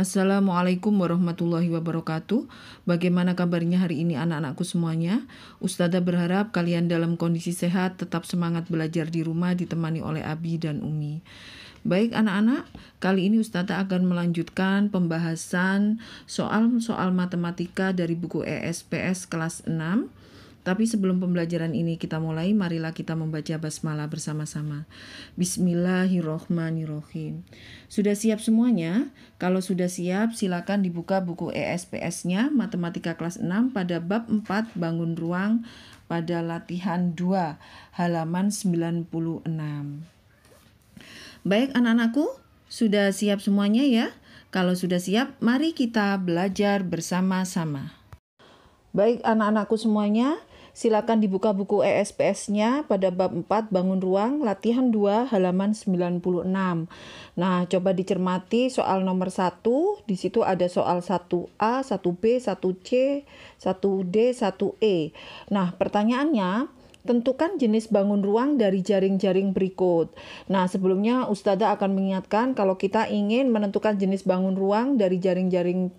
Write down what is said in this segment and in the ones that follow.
Assalamualaikum warahmatullahi wabarakatuh. Bagaimana kabarnya hari ini anak-anakku semuanya? Ustazah berharap kalian dalam kondisi sehat, tetap semangat belajar di rumah ditemani oleh Abi dan Umi. Baik anak-anak, kali ini Ustazah akan melanjutkan pembahasan soal-soal matematika dari buku ESPS kelas 6. Tapi sebelum pembelajaran ini kita mulai, marilah kita membaca basmalah bersama-sama. Bismillahirrohmanirrohim. Sudah siap semuanya? Kalau sudah siap, silakan dibuka buku ESPS-nya, Matematika kelas 6 pada bab 4, bangun ruang pada latihan 2, halaman 96. Baik anak-anakku, sudah siap semuanya ya? Kalau sudah siap, mari kita belajar bersama-sama. Baik anak-anakku semuanya, silakan dibuka buku ESPS-nya pada bab 4 bangun ruang latihan 2 halaman 96. Nah, coba dicermati soal nomor 1. Di situ ada soal 1A, 1B, 1C, 1D, 1E. Nah, pertanyaannya, tentukan jenis bangun ruang dari jaring-jaring berikut. Nah, sebelumnya Ustazah akan mengingatkan kalau kita ingin menentukan jenis bangun ruang dari jaring-jaring,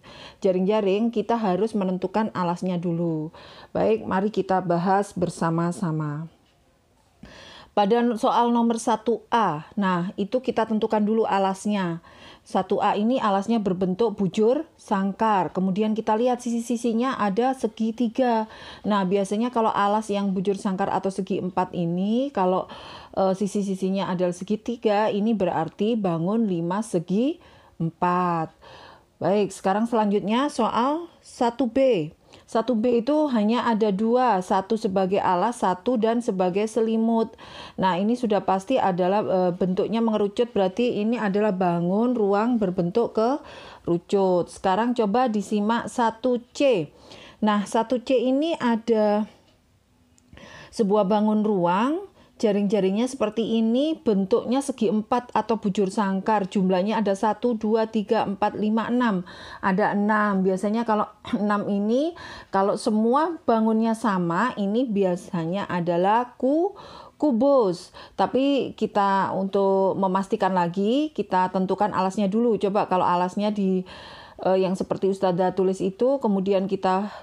kita harus menentukan alasnya dulu. Baik, mari kita bahas bersama-sama. Pada soal nomor 1A, nah itu kita tentukan dulu alasnya. 1A ini alasnya berbentuk bujur sangkar. Kemudian kita lihat sisi-sisinya ada segitiga. Nah, biasanya kalau alas yang bujur sangkar atau segi 4 ini, kalau sisi-sisinya adalah segitiga, ini berarti bangun 5 segi 4. Baik, sekarang selanjutnya soal 1B. 1B itu hanya ada 2, satu sebagai alas, satu dan sebagai selimut. Nah, ini sudah pasti adalah bentuknya mengerucut, berarti ini adalah bangun ruang berbentuk kerucut. Sekarang coba disimak 1C. Nah, 1C ini ada sebuah bangun ruang, jaring-jaringnya seperti ini, bentuknya segi 4 atau bujur sangkar. Jumlahnya ada 1, 2, 3, 4, 5, 6. Ada 6. Biasanya kalau 6 ini, kalau semua bangunnya sama, ini biasanya adalah kubus. Tapi kita untuk memastikan lagi, kita tentukan alasnya dulu. Coba kalau alasnya di yang seperti Ustazah tulis itu, kemudian kita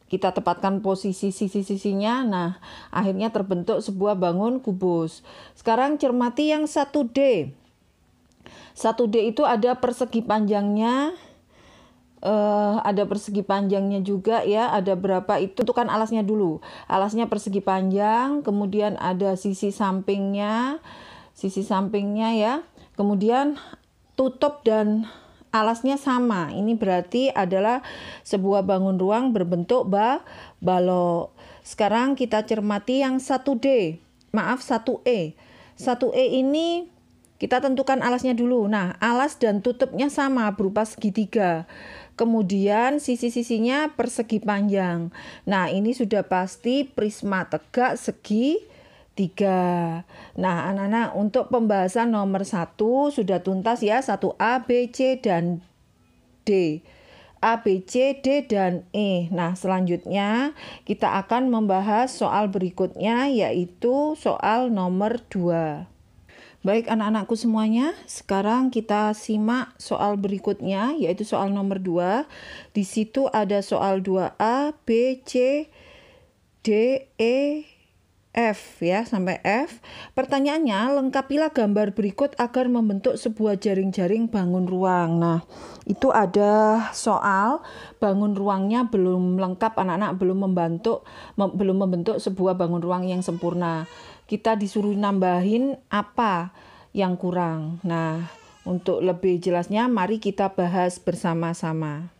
tepatkan posisi sisi-sisinya, nah akhirnya terbentuk sebuah bangun kubus. Sekarang cermati yang 1D. 1D itu ada persegi panjangnya, juga ya, ada berapa itu, tentukan alasnya dulu. Alasnya persegi panjang, kemudian ada sisi sampingnya ya, kemudian tutup dan alasnya sama. Ini berarti adalah sebuah bangun ruang berbentuk balok. Sekarang kita cermati yang 1E. 1E ini kita tentukan alasnya dulu. Nah, alas dan tutupnya sama berupa segitiga. Kemudian sisi-sisinya persegi panjang. Nah, ini sudah pasti prisma tegak segi 3. Nah, anak-anak, untuk pembahasan nomor 1 sudah tuntas ya, 1A, B, C, dan D. A, B, C, D, dan E. Nah, selanjutnya kita akan membahas soal berikutnya, yaitu soal nomor 2. Baik anak-anakku semuanya, sekarang kita simak soal berikutnya, yaitu soal nomor 2. Di situ ada soal 2A, B, C, D, E, F ya, sampai F. Pertanyaannya, lengkapilah gambar berikut agar membentuk sebuah jaring-jaring bangun ruang. Nah, itu ada soal bangun ruangnya belum lengkap, anak-anak belum membentuk sebuah bangun ruang yang sempurna. Kita disuruh nambahin apa yang kurang. Nah, untuk lebih jelasnya mari kita bahas bersama-sama.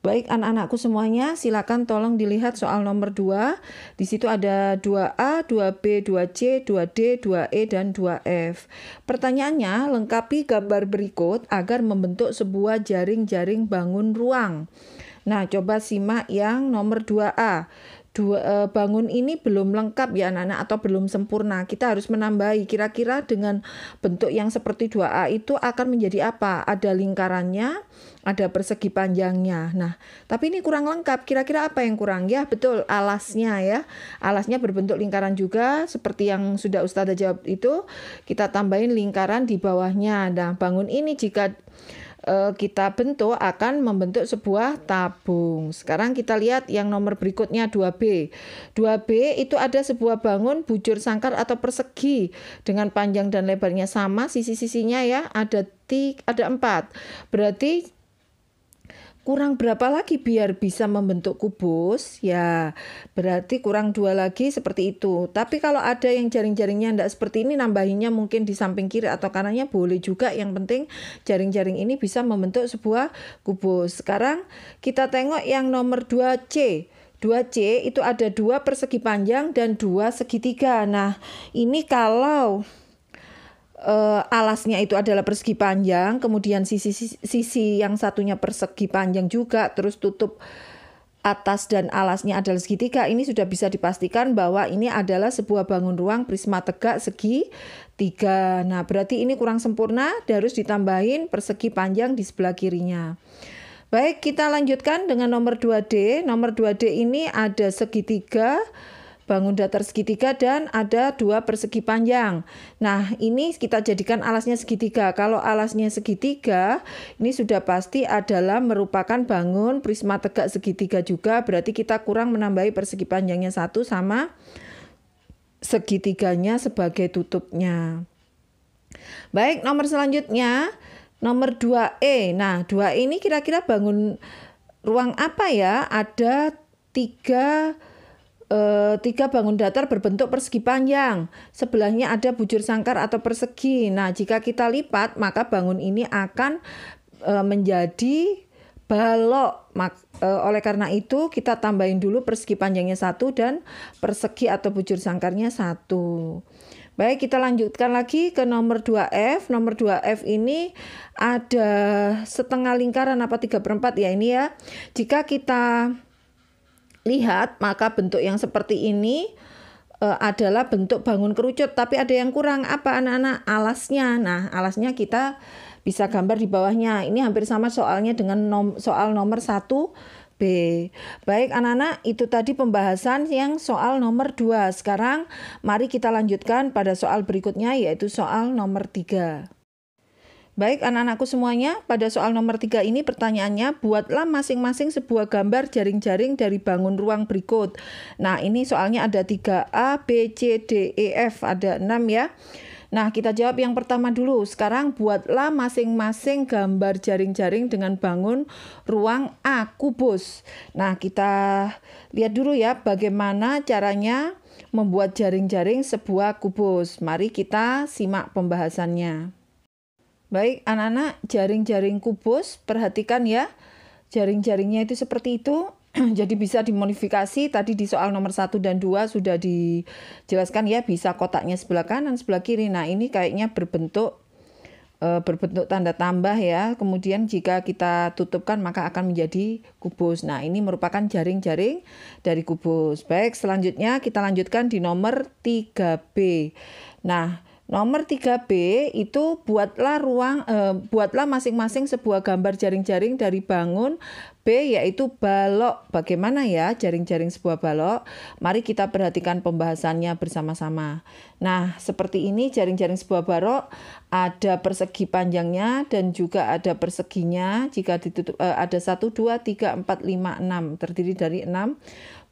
Baik anak-anakku semuanya, silakan tolong dilihat soal nomor 2. Di situ ada 2A, 2B, 2C, 2D, 2E, dan 2F. Pertanyaannya, lengkapi gambar berikut agar membentuk sebuah jaring-jaring bangun ruang. Nah, coba simak yang nomor 2A. Bangun ini belum lengkap ya anak-anak, atau belum sempurna. Kita harus menambahi, kira-kira dengan bentuk yang seperti 2A itu akan menjadi apa? Ada lingkarannya, ada persegi panjangnya. Nah, tapi ini kurang lengkap. Kira-kira apa yang kurang? Ya, betul, alasnya ya. Alasnya berbentuk lingkaran juga, seperti yang sudah Ustazah jawab itu. Kita tambahin lingkaran di bawahnya. Nah, bangun ini jika kita bentuk akan membentuk sebuah tabung. Sekarang kita lihat yang nomor berikutnya 2B. 2B itu ada sebuah bangun bujur sangkar atau persegi dengan panjang dan lebarnya sama, sisi-sisinya ya ada 4. Berarti kurang berapa lagi biar bisa membentuk kubus? Ya, berarti kurang 2 lagi seperti itu. Tapi kalau ada yang jaring-jaringnya tidak seperti ini, nambahinnya mungkin di samping kiri atau kanannya boleh juga. Yang penting jaring-jaring ini bisa membentuk sebuah kubus. Sekarang kita tengok yang nomor 2C. 2C itu ada 2 persegi panjang dan 2 segitiga. Nah, ini kalau alasnya itu adalah persegi panjang, kemudian sisi yang satunya persegi panjang juga, terus tutup atas dan alasnya adalah segitiga, ini sudah bisa dipastikan bahwa ini adalah sebuah bangun ruang prisma tegak segitiga. Nah, berarti ini kurang sempurna, harus ditambahin persegi panjang di sebelah kirinya. Baik, kita lanjutkan dengan nomor 2D. Nomor 2D ini ada segitiga, bangun datar segitiga, dan ada 2 persegi panjang. Nah, ini kita jadikan alasnya segitiga. Kalau alasnya segitiga, ini sudah pasti adalah merupakan bangun prisma tegak segitiga juga. Berarti kita kurang menambahi persegi panjangnya 1 sama segitiganya sebagai tutupnya. Baik, nomor selanjutnya, nomor 2E. Nah, 2E ini kira-kira bangun ruang apa ya? Ada 3 bangun datar berbentuk persegi panjang. Sebelahnya ada bujur sangkar atau persegi. Nah, jika kita lipat, maka bangun ini akan menjadi balok. Oleh karena itu, kita tambahin dulu persegi panjangnya 1 dan persegi atau bujur sangkarnya 1. Baik, kita lanjutkan lagi ke nomor 2F. Nomor 2F ini ada setengah lingkaran apa 3/4 ya ini ya. Jika kita lihat, maka bentuk yang seperti ini adalah bentuk bangun kerucut, tapi ada yang kurang apa anak-anak? Alasnya. Nah, alasnya kita bisa gambar di bawahnya. Ini hampir sama soalnya dengan soal nomor 1B. Baik anak-anak, itu tadi pembahasan yang soal nomor 2. Sekarang mari kita lanjutkan pada soal berikutnya, yaitu soal nomor 3. Baik anak-anakku semuanya, pada soal nomor 3 ini pertanyaannya, buatlah masing-masing sebuah gambar jaring-jaring dari bangun ruang berikut. Nah, ini soalnya ada 3A, B, C, D, E, F, ada 6 ya. Nah, kita jawab yang pertama dulu. Sekarang buatlah masing-masing gambar jaring-jaring dengan bangun ruang A, kubus. Nah, kita lihat dulu ya bagaimana caranya membuat jaring-jaring sebuah kubus. Mari kita simak pembahasannya. Baik anak-anak, jaring-jaring kubus, perhatikan ya, jaring-jaringnya itu seperti itu. Jadi bisa dimodifikasi, tadi di soal nomor 1 dan 2 sudah dijelaskan ya, bisa kotaknya sebelah kanan, sebelah kiri. Nah, ini kayaknya berbentuk tanda tambah ya. Kemudian jika kita tutupkan maka akan menjadi kubus. Nah, ini merupakan jaring-jaring dari kubus. Baik, selanjutnya kita lanjutkan di nomor 3B. Nah, nomor 3B itu buatlah masing-masing sebuah gambar jaring-jaring dari bangun B, yaitu balok. Bagaimana ya jaring-jaring sebuah balok? Mari kita perhatikan pembahasannya bersama-sama. Nah, seperti ini jaring-jaring sebuah balok, ada persegi panjangnya dan juga ada perseginya. Jika ditutup ada 1, 2, 3, 4, 5, 6, terdiri dari 6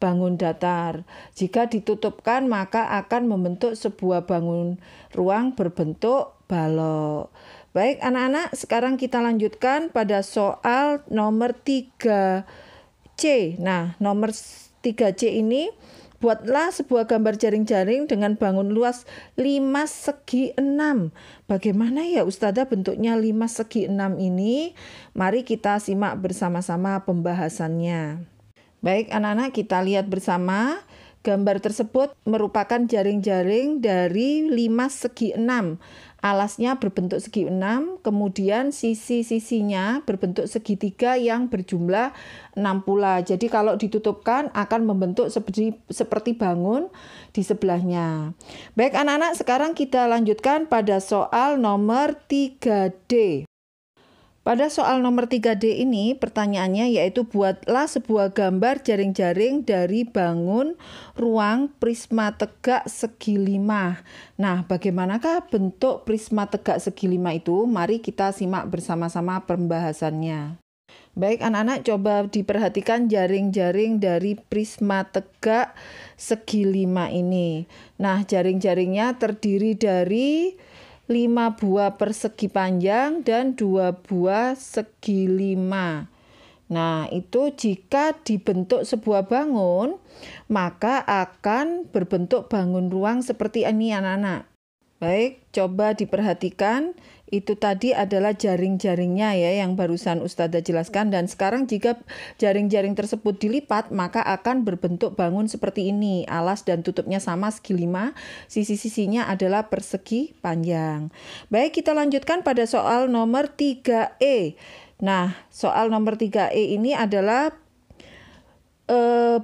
bangun datar. Jika ditutupkan maka akan membentuk sebuah bangun ruang berbentuk balok. Baik anak-anak, sekarang kita lanjutkan pada soal nomor 3C. Nah, nomor 3C ini, buatlah sebuah gambar jaring-jaring dengan bangun luas 5 segi 6. Bagaimana ya Ustazah bentuknya 5 segi 6 ini? Mari kita simak bersama-sama pembahasannya. Baik anak-anak, kita lihat bersama. Gambar tersebut merupakan jaring-jaring dari 5 segi 6. Alasnya berbentuk segi 6, kemudian sisi-sisinya berbentuk segitiga yang berjumlah 6 pula. Jadi kalau ditutupkan akan membentuk seperti bangun di sebelahnya. Baik anak-anak, sekarang kita lanjutkan pada soal nomor 3D. Pada soal nomor 3D ini pertanyaannya yaitu buatlah sebuah gambar jaring-jaring dari bangun ruang prisma tegak segi 5. Nah, bagaimanakah bentuk prisma tegak segi 5 itu? Mari kita simak bersama-sama pembahasannya. Baik anak-anak, coba diperhatikan jaring-jaring dari prisma tegak segi 5 ini. Nah, jaring-jaringnya terdiri dari 5 buah persegi panjang dan 2 buah segi 5. Nah, itu jika dibentuk sebuah bangun, maka akan berbentuk bangun ruang seperti ini anak-anak. Baik, coba diperhatikan. Itu tadi adalah jaring-jaringnya ya yang barusan Ustazah jelaskan. Dan sekarang jika jaring-jaring tersebut dilipat, maka akan berbentuk bangun seperti ini. Alas dan tutupnya sama segi 5, sisi-sisinya adalah persegi panjang. Baik, kita lanjutkan pada soal nomor 3E. Nah, soal nomor 3E ini adalah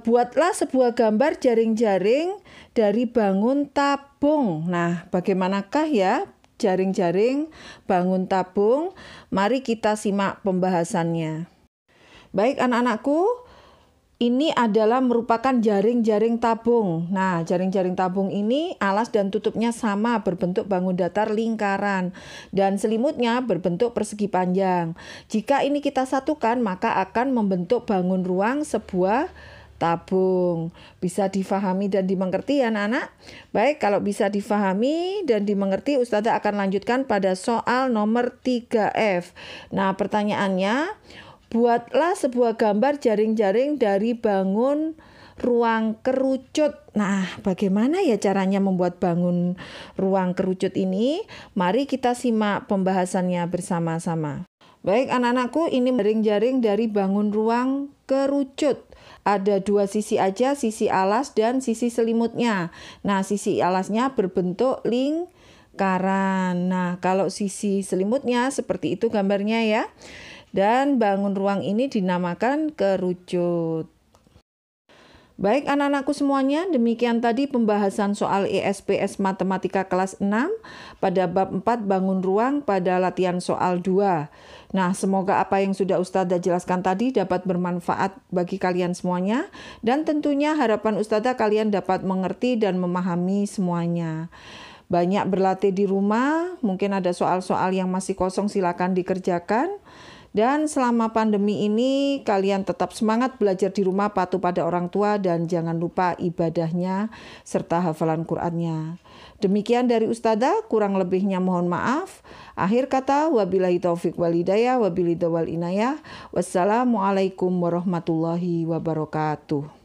buatlah sebuah gambar jaring-jaring dari bangun tabung. Nah, bagaimanakah ya jaring-jaring bangun tabung? Mari kita simak pembahasannya. Baik anak-anakku, ini adalah merupakan jaring-jaring tabung. Nah, jaring-jaring tabung ini alas dan tutupnya sama, berbentuk bangun datar lingkaran. Dan selimutnya berbentuk persegi panjang. Jika ini kita satukan, maka akan membentuk bangun ruang sebuah tabung. Bisa difahami dan dimengerti ya anak-anak? Baik, kalau bisa difahami dan dimengerti, Ustazah akan lanjutkan pada soal nomor 3F. Nah, pertanyaannya, buatlah sebuah gambar jaring-jaring dari bangun ruang kerucut. Nah, bagaimana ya caranya membuat bangun ruang kerucut ini? Mari kita simak pembahasannya bersama-sama. Baik anak-anakku, ini jaring-jaring dari bangun ruang kerucut. Ada 2 sisi aja, sisi alas dan sisi selimutnya. Nah, sisi alasnya berbentuk lingkaran. Nah, kalau sisi selimutnya seperti itu gambarnya ya. Dan bangun ruang ini dinamakan kerucut. Baik anak-anakku semuanya, demikian tadi pembahasan soal ESPS Matematika kelas 6 pada bab 4 bangun ruang pada latihan soal 2. Nah, semoga apa yang sudah Ustazah jelaskan tadi dapat bermanfaat bagi kalian semuanya. Dan tentunya harapan Ustazah kalian dapat mengerti dan memahami semuanya. Banyak berlatih di rumah, mungkin ada soal-soal yang masih kosong silakan dikerjakan. Dan selama pandemi ini kalian tetap semangat belajar di rumah, patuh pada orang tua dan jangan lupa ibadahnya serta hafalan Qur'annya. Demikian dari Ustazah, kurang lebihnya mohon maaf. Akhir kata, wabillahi taufik wal hidayah, wabillahi wal inayah. Wassalamualaikum warahmatullahi wabarakatuh.